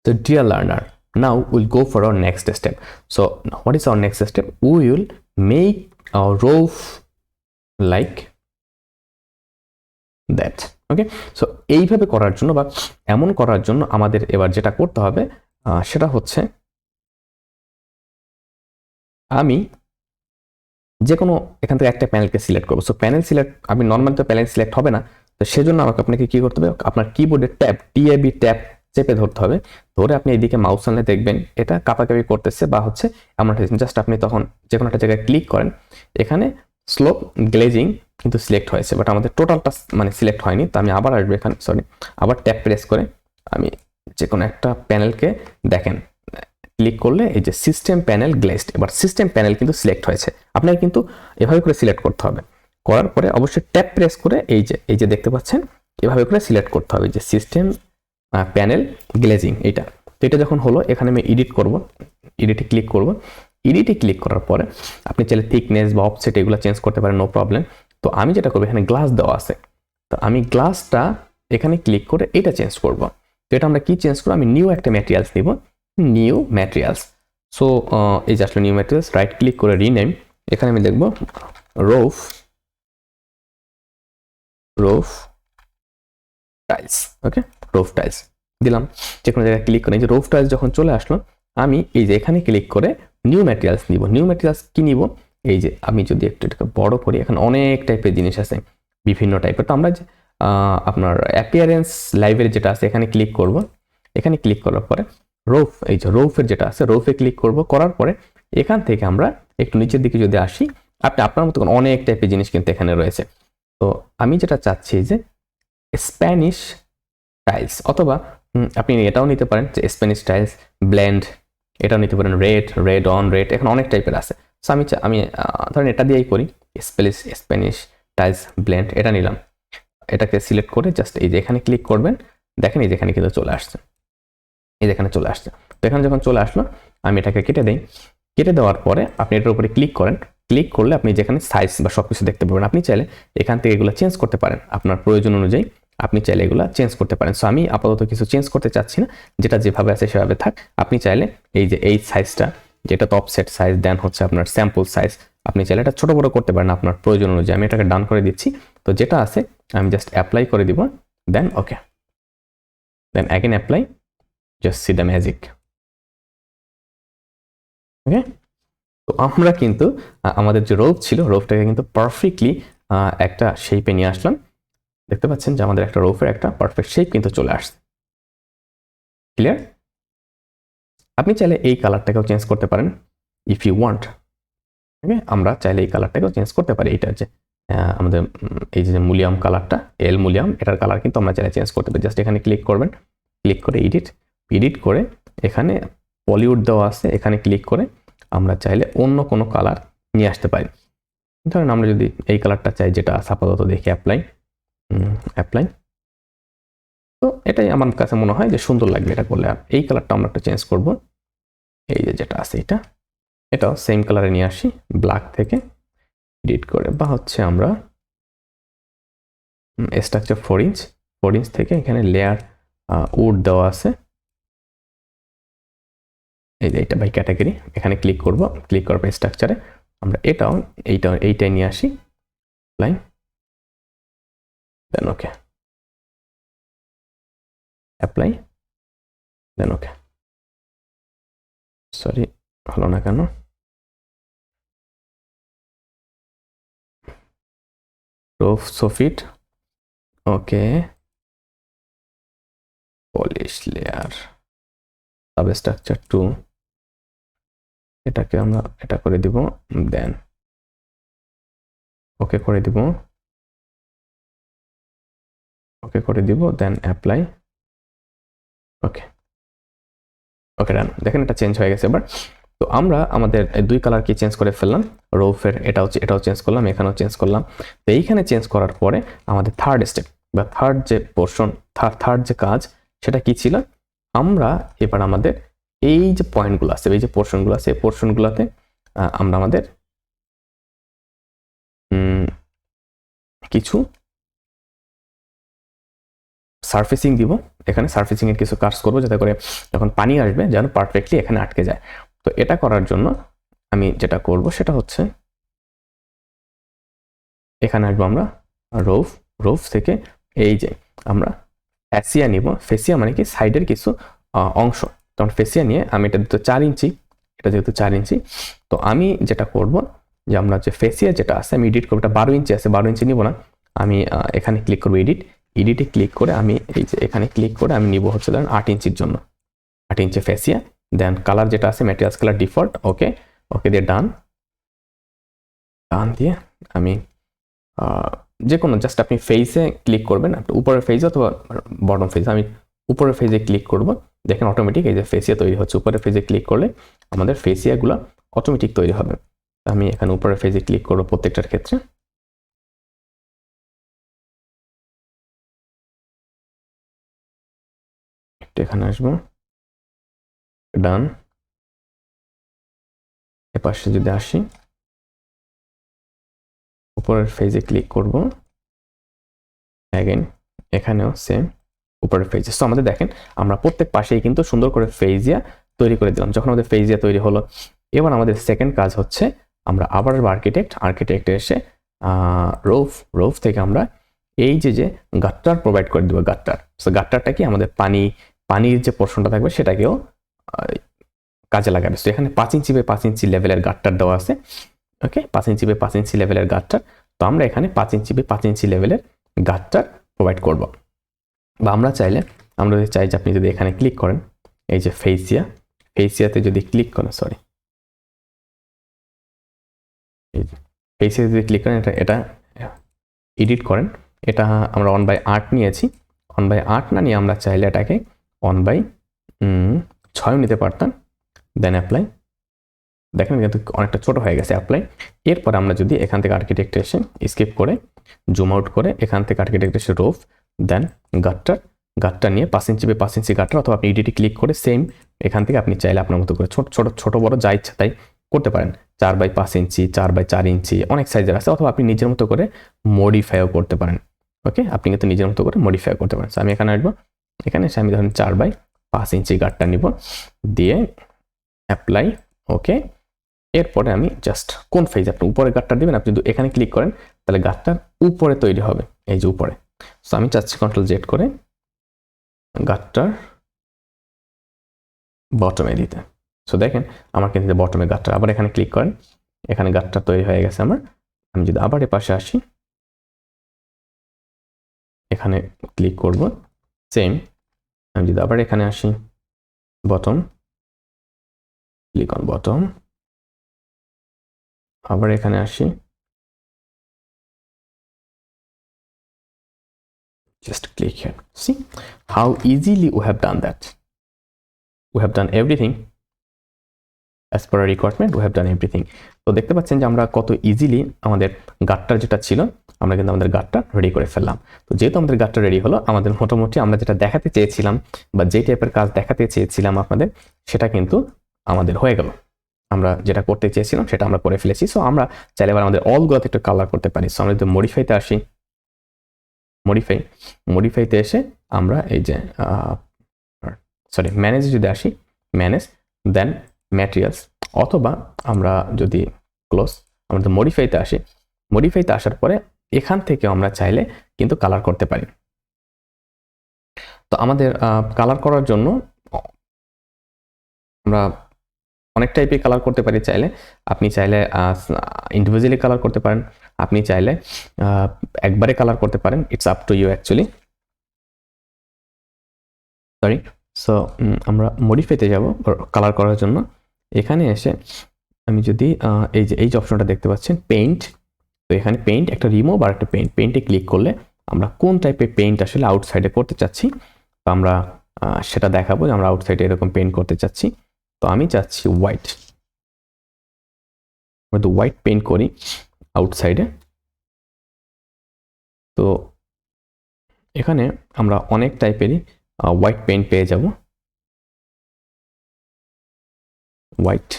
So dear learner, now we'll go for our next step. So what is our next step? We will make our roof like that. Okay, so এইভাবে করার জন্য বা এমন করার জন্য আমাদের এবার যেটা করতে হবে সেটা হচ্ছে আমি যে কোনো এখান থেকে একটা প্যানেলকে সিলেক্ট করবো। সো প্যানেল সিলেক্ট, আমি নর্মাল তো প্যানেল সিলেক্ট হবে না, তো সেজন্য আপনাকে কি করতে হবে, আপনার কিবোর্ডে ট্যাব TAB ট্যাব চেপে ধরতে হবে। ধরে আপনি এইদিকে মাউস আনলে দেখবেন এটা কাপাকাপি করতেছে বা হচ্ছে এমন জাস্ট আপনি তখন যে কোনো একটা জায়গায় ক্লিক করেন, এখানে স্লোপ গ্লেজিং কিন্তু সিলেক্ট হয়েছে, বাট আমাদের টোটালটা মানে সিলেক্ট হয়নি। তো আমি আবার আসবো এখানে, সরি আবার ট্যাব প্রেস করে আমি যে কোনো একটা প্যানেলকে দেখেন ক্লিক করলে এই যে সিস্টেম প্যানেল গ্লেজড, এবার সিস্টেম প্যানেল কিন্তু সিলেক্ট হয়েছে। আপনাকে কিন্তু এভাবে করে সিলেক্ট করতে হবে, করার পরে অবশ্যই ট্যাব প্রেস করে এই যে দেখতে পাচ্ছেন এভাবে করে সিলেক্ট করতে হবে যে সিস্টেম প্যানেল গ্লেজিং এইটা। তো এটা যখন হলো এখানে আমি এডিট করব, এডিটে ক্লিক করব। এডিটে ক্লিক করার পরে আপনি চাইলে থিকনেস বা অফসেট এগুলো চেঞ্জ করতে পারেন, নো প্রবলেম। তো আমি যেটা করবো এখানে গ্লাস দেওয়া আছে, তো আমি গ্লাসটা এখানে ক্লিক করে এটা চেঞ্জ করব। তো এটা আমরা কি চেঞ্জ করবো, আমি নিউ একটা ম্যাটেরিয়ালস নিব, নিউ ম্যাটেরিয়ালস। সো এই যে আসলে নিউ ম্যাটেরিয়ালস, রাইট ক্লিক করে রিনেম, এখানে আমি লিখব রুফ টাইলস। ওকে, রুফ টাইলস দিলাম, যে কোনো জায়গায় ক্লিক করে এই যে রুফ টাইলস যখন চলে আসলো, আমি এই যে এখানে ক্লিক করে নিউ ম্যাটেরিয়ালস নিব। নিউ ম্যাটেরিয়ালস কি নিব, এই যে আমি যদি একটু এটাকে বড় করি, এখানে অনেক টাইপের জিনিস আছে, বিভিন্ন টাইপের। তো আমরা যে আপনার অ্যাপিয়ারেন্স লাইব্রেরি যেটা আছে এখানে ক্লিক করব। এখানে ক্লিক করার পরে রুফ, এই যে রুফের যেটা আছে রুফে ক্লিক করব। করার পরে এখান থেকে আমরা একটু নিচের দিকে যদি আসি, আপনি আপনার মতো অনেক টাইপের জিনিস কিন্তু এখানে রয়েছে। তো আমি যেটা চাচ্ছি যে স্প্যানিশ টাইলস, অথবা আপনি এটাও নিতে পারেন যে স্প্যানিশ টাইলস ব্লেন্ড, এটাও নিতে পারেন রেড অন রেড, এখন অনেক টাইপের আছে। সো আমি ধরেন এটা দিয়েই করি, স্প্যানিশ টাইলস ব্লেন্ড, এটা নিলাম। এটাকে সিলেক্ট করে জাস্ট এই যে এখানে ক্লিক করবেন, দেখেন এই যে এখানে কিন্তু চলে আসছে, এই যে এখানে চলে আসছে। তো এখানে যখন চলে আসলো আমি এটাকে কেটে দেই। কেটে দেওয়ার পরে আপনি এটার উপরে ক্লিক করেন, ক্লিক করলে আপনি যেখানে সাইজ বা সবকিছু দেখতে পাবেন। আপনি চাইলে এখান থেকে এগুলো চেঞ্জ করতে পারেন আপনার প্রয়োজন অনুযায়ী, আপনি চাইলে এগুলো চেঞ্জ করতে পারেন। সো আমি আপাতত কিছু চেঞ্জ করতে চাচ্ছি না, যেটা যেভাবে আছে সেভাবে থাক। আপনি চাইলে এই যে এই সাইজটা, যেটা টপ সেট সাইজ, দেন হচ্ছে আপনার স্যাম্পল সাইজ, আপনি চাইলে এটা ছোট বড় করতে পারেন আপনার প্রয়োজন অনুযায়ী। আমি এটাকে ডান করে দিচ্ছি। তো যেটা আছে আমি জাস্ট অ্যাপ্লাই করে দিব, then okay, then again apply, just see the magic. Okay, তো আমরা কিন্তু আমাদের যে রোপ ছিল, রোপটাকে কিন্তু পারফেক্টলি একটা শেপে নিয়ে আসলাম। দেখতে পাচ্ছেন যে আমাদের একটা রোপের একটা পারফেক্ট শেপ কিন্তু চলে আসছে। ক্লিয়ার? আপনি চাইলে এই কালারটাকেও চেঞ্জ করতে পারেন ইফ ইউ ওয়ান্ট। ওকে, আমরা চাইলে এই কালারটাকেও চেঞ্জ করতে পারি। এটা যে আমাদের এই যে মুলিয়াম কালারটা, এল মুলিয়াম, এটার কালার কিন্তু আমরা চাইলে চেঞ্জ করতে পারি। জাস্ট এখানে ক্লিক করবেন, ক্লিক করে এডিট করে এখানে পলিউড দেওয়া আছে, এখানে ক্লিক করে আমরা চাইলে অন্য কোনো কালার নিয়ে আসতে পারি। ধরেন আমরা যদি এই কালারটা চাই, যেটা আপাতত দেখি অ্যাপ্লাই, তো এটাই আমার কাছে মনে হয় যে সুন্দর লাগবে এটা করলে। আর এই কালারটা আমরা একটা চেঞ্জ করব, এই যে যেটা আছে এটাও সেম কালারে নিয়ে আসি, ব্ল্যাক থেকে এডিট করে, বা হচ্ছে আমরা স্ট্রাকচার 4 ইঞ্চ থেকে এখানে লেয়ার উড দেওয়া আছে, এই যে এটা বাই ক্যাটাগরি, এখানে ক্লিক করব। ক্লিক করার পর স্ট্রাকচারে আমরা এইটাই নিয়ে আসি, লাইন, দেন ওকে, অ্যাপ্লাই, দেন ওকে। সরি হলো না কেন, রুফ সোফিট, ওকে, পলিশ লেয়ার, সাবস্ট্রাকচার 2, এটাকে আমরা এটা করে দিব, দেন ওকে করে দিব, দেন অ্যাপ্লাই, ওকে, ডান। দেখেন এটা চেঞ্জ হয়ে গেছে এবার। তো আমরা আমাদের দুই কালার কি চেঞ্জ করে ফেললাম, রুফের এটাও চেঞ্জ করলাম, এখানেও চেঞ্জ করলাম। তো এইখানে চেঞ্জ করার পরে আমাদের থার্ড স্টেপ বা থার্ড যে পোর্শন, থার্ড যে কাজ, সেটা কি ছিল, আমরা এবার আমাদের এই যে পয়েন্টগুলো আছে, এই যে পোর্শনগুলো আছে, এই পোর্শনগুলোতে আমরা আমাদের কিছু সারফেসিং দিব, এখানে সারফেসিং এর কিছু কাজ করব যাতে করে যখন পানি আসবে যেন পারফেক্টলি এখানে আটকে যায়। তো এটা করার জন্য আমি যেটা করব সেটা হচ্ছে এখানে আসবো আমরা রোফ থেকে এই যে আমরা ফেসিয়া নিব। ফেসিয়া মানে কি সাইডের কিছু অংশ। তখন ফেসিয়া নিয়ে আমি এটা দিতে 4 ইঞ্চি, এটা যেহেতু 4 ইঞ্চি, তো আমি যেটা করব যে আমরা যে ফেসিয়া যেটা আছে আমি এডিট করব, এটা 12 ইঞ্চি আছে, 12 ইঞ্চি নিব না, আমি এখানে ক্লিক করব এডিটে ক্লিক করে আমি এই যে এখানে ক্লিক করে আমি নিব হচ্ছে ধরেন 8 ইঞ্চির জন্য, 8 ইঞ্চি ফেসিয়া। দেন কালার যেটা আছে ম্যাটেরিয়ালস কালার ডিফল্ট, ওকে দিয়ে ডান দিয়ে আমি যে কোনো জাস্ট আপনি ফেজে ক্লিক করবেন, আপনি উপরের ফেজ অথবা বটম ফেজ, আমি উপরের ফেজে ক্লিক করব। দেখেন অটোমেটিক এই যে ফেসিয়া তৈরি হচ্ছে, উপরের ফেজে ক্লিক করলে আমাদের ফেসিয়াগুলো অটোমেটিক তৈরি হবে। আমি এখানে উপরের ফেজে ক্লিক করব প্রত্যেকটার ক্ষেত্রে। এখানে আসবো, ডান। এপাশে যদি আসি উপরের ফেজে ক্লিক করব, অ্যাগেন এখানেও সেম উপরের ফেজে। সো আমাদের দেখেন আমরা প্রত্যেক পাশেই কিন্তু সুন্দর করে ফেজিয়া তৈরি করে দিলাম। যখন আমাদের ফেজিয়া তৈরি হলো, এবার আমাদের সেকেন্ড কাজ হচ্ছে আমরা আবার আর্কিটেক্টে এসে রোফ থেকে আমরা এই যে গাট্টার প্রোভাইড করে দেবো। সো গাট্টারটা কি আমাদের পানির যে পোর্শনটা থাকবে সেটাকেও কাজে লাগাবে। তো এখানে 5 ইঞ্চি বাই 5 ইঞ্চি লেভেলের গাট্টার দেওয়া আছে। ওকে, 5 ইঞ্চি বাই 5 ইঞ্চি লেভেলের গাট্টার। তো আমরা এখানে 5 ইঞ্চি বাই 5 ইঞ্চি লেভেলের গাট্টার প্রোভাইড করব। বা আমরা যদি চাই যে আপনি যদি এখানে ক্লিক করেন এই যে ফেসিয়াতে যদি ক্লিক করেন, ফেসিয়াতে যদি ক্লিক করেন এটা এডিট করেন, এটা আমরা 1/8 নিয়েছি। 1/8 না নিয়ে আমরা চাইলে এটাকে 1/6 নিতে পারতাম। দেন অ্যাপ্লাই, দেখেন কিন্তু অনেকটা ছোট হয়ে গেছে অ্যাপ্লাই। এরপর আমরা যদি এখান থেকে আর্কিটেক্ট এসে স্কিপ করে জুম আউট করে এখান থেকে আর্কিটেক্ট এসে রোফ, দেন গাট্টার নিয়ে 5 ইঞ্চি বাই 5 ইঞ্চি গাট্টার, অথবা আপনি এডিটে ক্লিক করে সেম এখান থেকে আপনি চাইলে আপনার মতো করে ছোট বড় যা ইচ্ছা তাই করতে পারেন। 4/5 ইঞ্চি, 4/4 ইঞ্চি, অনেক সাইজের আছে, অথবা আপনি নিজের মতো করে মডিফাইও করতে পারেন। ওকে, আপনি কিন্তু নিজের মতো করে মডিফাই করতে পারেন। আমি এখানে আসবো, এখানে এসে আমি ধরেন 4/5 ইঞ্চি গাট্টার নিব, দিয়ে অ্যাপ্লাই। ওকে, এরপরে আমি জাস্ট কোন ফেজ আপনি উপরে গাট্টার দিবেন, আপনি যদি এখানে ক্লিক করেন তাহলে গাট্টার উপরে তৈরি হবে, এই যে উপরে। সো আমি চাচ্ছি Ctrl Z করে গাট্টার বটমে দিতে। সো দেখেন আমার কিন্তু বটমে গাট্টার, আবার এখানে ক্লিক করেন, এখানে গাট্টার তৈরি হয়ে গেছে আমার। আমি যদি আবার এর পাশে আসি, এখানে ক্লিক করব সেম। আমি যদি আবার এখানে আসি বটম, ক্লিক অন বটম, আবার এখানে আসি, just click here. See how easily we have done that. We have done everything as per a requirement. We have done everything. তো দেখতে পাচ্ছেন যে আমরা কত ইজিলি আমাদের গাট্টার যেটা ছিল আমরা কিন্তু আমাদের গাট্টা রেডি করে ফেললাম। তো যেহেতু আমাদের গাট্টা রেডি হলো, আমাদের মোটামুটি আমরা যেটা দেখাতে চেয়েছিলাম বা যে টাইপের কাজ দেখাতে চেয়েছিলাম আপনাদের, সেটা কিন্তু আমাদের হয়ে গেল। আমরা যেটা করতে চেয়েছিলাম সেটা আমরা করে ফেলেছি। সো আমরা চাইলে এবার আমাদের অলগুলোতে একটু কালার করতে পারি। সো আমরা যদি মডিফাইতে আসি, মডিফাইতে এসে আমরা এই যে ম্যানেজে যদি আসি, ম্যানেজ, দেন ম্যাটেরিয়ালস, অথবা আমরা যদি আমরা মডিফাইতে আসি, মডিফাইতে আসার পরে এখান থেকে আমরা চাইলে কিন্তু কালার করতে পারি। তো আমাদের কালার করার জন্য আমরা অনেক টাইপের কালার করতে পারি। চাইলে আপনি চাইলে ইন্ডিভিজুয়ালি কালার করতে পারেন, আপনি চাইলে একবারে কালার করতে পারেন। It's up to you actually. So আমরা মডিফাইতে যাব কালার করার জন্য। এখানে এসে আমি যদি এই যে অপশনটা দেখতে পাচ্ছেন পেইন্ট, তো এখানে পেইন্ট একটা রিমুভ আর একটা পেইন্টে ক্লিক করলে আমরা কোন টাইপের পেইন্ট আসলে আউটসাইডে করতে চাচ্ছি তো আমরা সেটা দেখাবো যে আমরা আউটসাইডে এরকম পেইন্ট করতে চাচ্ছি। তো আমি চাচ্ছি হোয়াইট, হোয়াইট পেইন্ট করি আউটসাইডে। তো এখানে আমরা অনেক টাইপেরই হোয়াইট পেইন্ট পেয়ে যাব। হোয়াইট,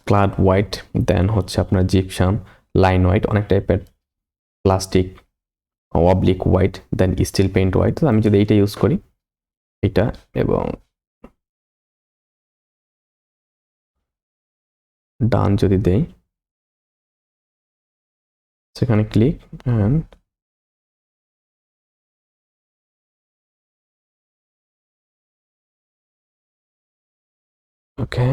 ক্লাড হোয়াইট, দেন হচ্ছে আপনার জিপসাম, লাইন হোয়াইট, অনেক টাইপের plastic oblique white then still paint white. তো আমি যদি এইটা ইউজ করি এটা এবং ডান যদি দেই সেখানে ক্লিক অ্যান্ড ওকে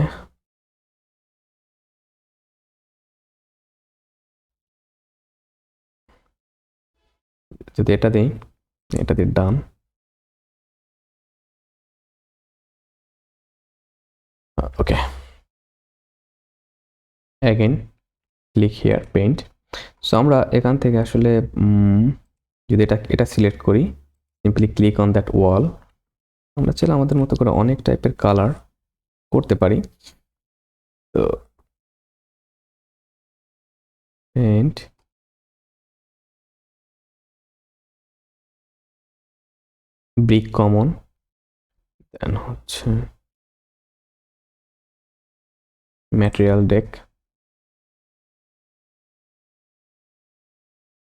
যদি এটা দিই এটা দিয়ে done okay again click here paint. So আমরা এখান থেকে আসলে যদি এটা সিলেক্ট করি simply click on that wall. আমরা চাইলে আমাদের মতো করে অনেক টাইপের কালার করতে পারি। তো পেইন্ট ব্রিক কমন দেন হচ্ছে ম্যাটেরিয়াল ডেক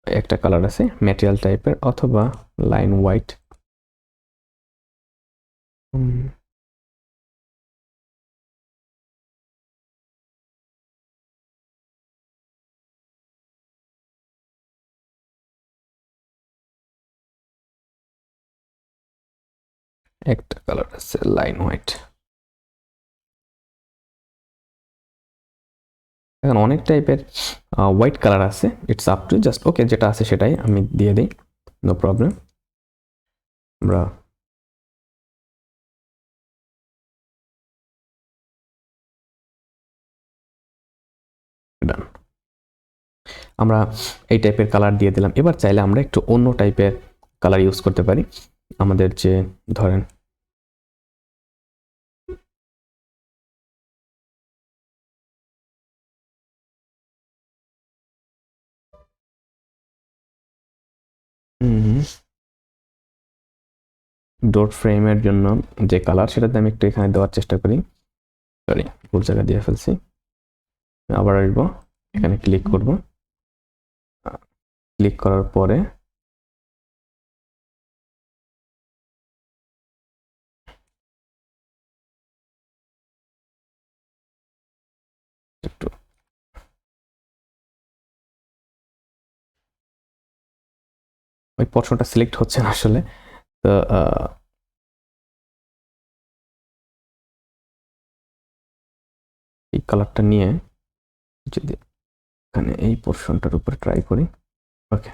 একটা কালার আছে ম্যাটেরিয়াল টাইপের অথবা লাইন হোয়াইট একটা কালার আছে লাইন হোয়াইট। এখন অনেক টাইপের হোয়াইট কালার আছে it's up two just okay যেটা আছে সেটাই আমি দিয়ে দিই নো প্রবলেম। আমরা ডান আমরা এই টাইপের কালার দিয়ে দিলাম। এবার চাইলে আমরা একটু অন্য টাইপের কালার ইউজ করতে পারি। আমাদের যে ধরেন ডোর ফ্রেমের জন্য যে কালার সেটাতে আমি একটু এখানে দেওয়ার চেষ্টা করি। সরি ভুল জায়গা দিয়ে ফেলছি। আবার আসবো এখানে ক্লিক করব ক্লিক করার পরে একটু ওই পোর্শনটা সিলেক্ট হচ্ছে না আসলে। তো এই কালারটা নিয়ে যদি এখানে এই পোর্শনটার উপর ট্রাই করি ওকে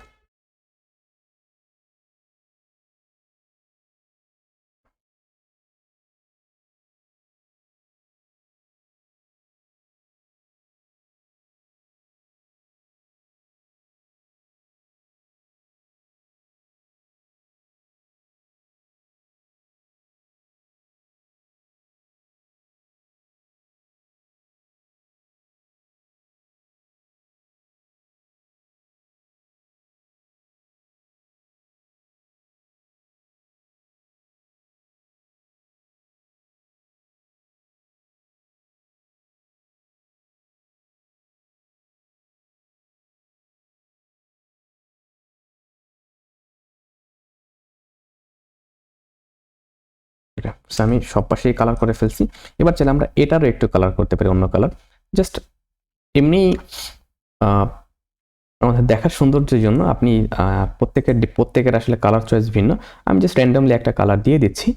আমি সব পাশেই কালার করে ফেলছি। এবার চাইলে আমরা এটারও একটু কালার করতে পারি অন্য কালার জাস্ট এমনি আমাদের দেখার সৌন্দর্যের জন্য। আপনি প্রত্যেকের আসলে কালার চয়েস ভিন্ন। আমি জাস্ট র্যান্ডমলি একটা কালার দিয়ে দিচ্ছি।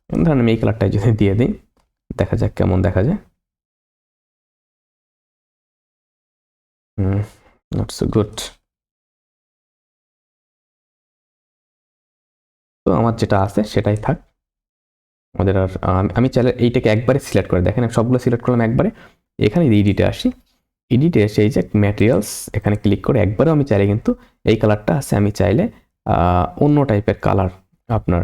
ধরেন আমি এই কালারটা যদি দিয়ে দিই দেখা যাক কেমন দেখা যায়। Not so good. তো আমার যেটা আছে সেটাই থাক আমাদের। আর আমি চাইলে এইটাকে একবারে সিলেক্ট করে দেখেন সবগুলো সিলেক্ট করলাম একবারে। এখানে এডিটে আসি এডিটে এসে এই যে ম্যাটেরিয়ালস এখানে ক্লিক করে একবারে আমি চাইলে কিন্তু এই কালারটা আছে আমি চাইলে অন্য টাইপের কালার আপনার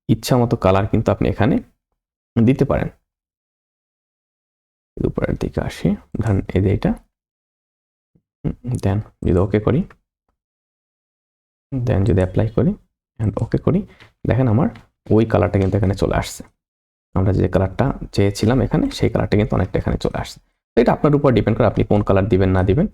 ইচ্ছা মতো কালার কিন্তু আপনি এখানে দিতে পারেন। উপরের দিকে আসি ধরেন এই যে এটা দেন যদি ওকে করি দেন যদি অ্যাপ্লাই করি ওকে করি দেখেন আমার ওই কালারটা কিন্তু এখানে চলে আসছে। আমরা যে কালারটা চেয়েছিলাম এখানে সেই কালারটা কিন্তু অনেকটা এখানে চলে আসছে। তো এটা আপনার উপর ডিপেন্ড করে আপনি কোন কালার দিবেন না দিবেন।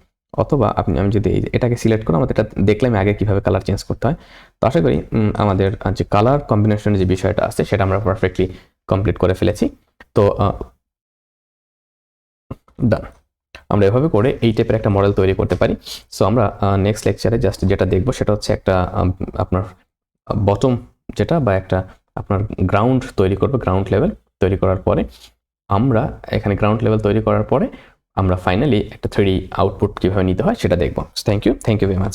অথবা আমি যদি এটাকে সিলেক্ট করে আমাদের এটা দেখলাম আগে কিভাবে কালার চেঞ্জ করতে হয়। তো আশা করি আমাদের যে কালার কম্বিনেশনের যে বিষয়টা আছে সেটা আমরা পারফেক্টলি কমপ্লিট করে ফেলেছি। তো ডান। আমরা এভাবে করে এই টাইপের একটা মডেল তৈরি করতে পারি। সো আমরা নেক্সট লেকচারে জাস্ট যেটা দেখবো সেটা হচ্ছে একটা আপনার বটম যেটা বা একটা আপনার গ্রাউন্ড তৈরি করবো, গ্রাউন্ড লেভেল তৈরি করার পরে আমরা এখানে গ্রাউন্ড লেভেল তৈরি করার পরে আমরা ফাইনালি একটা 3D আউটপুট কিভাবে নিতে হয় সেটা দেখবো। Thank you very much.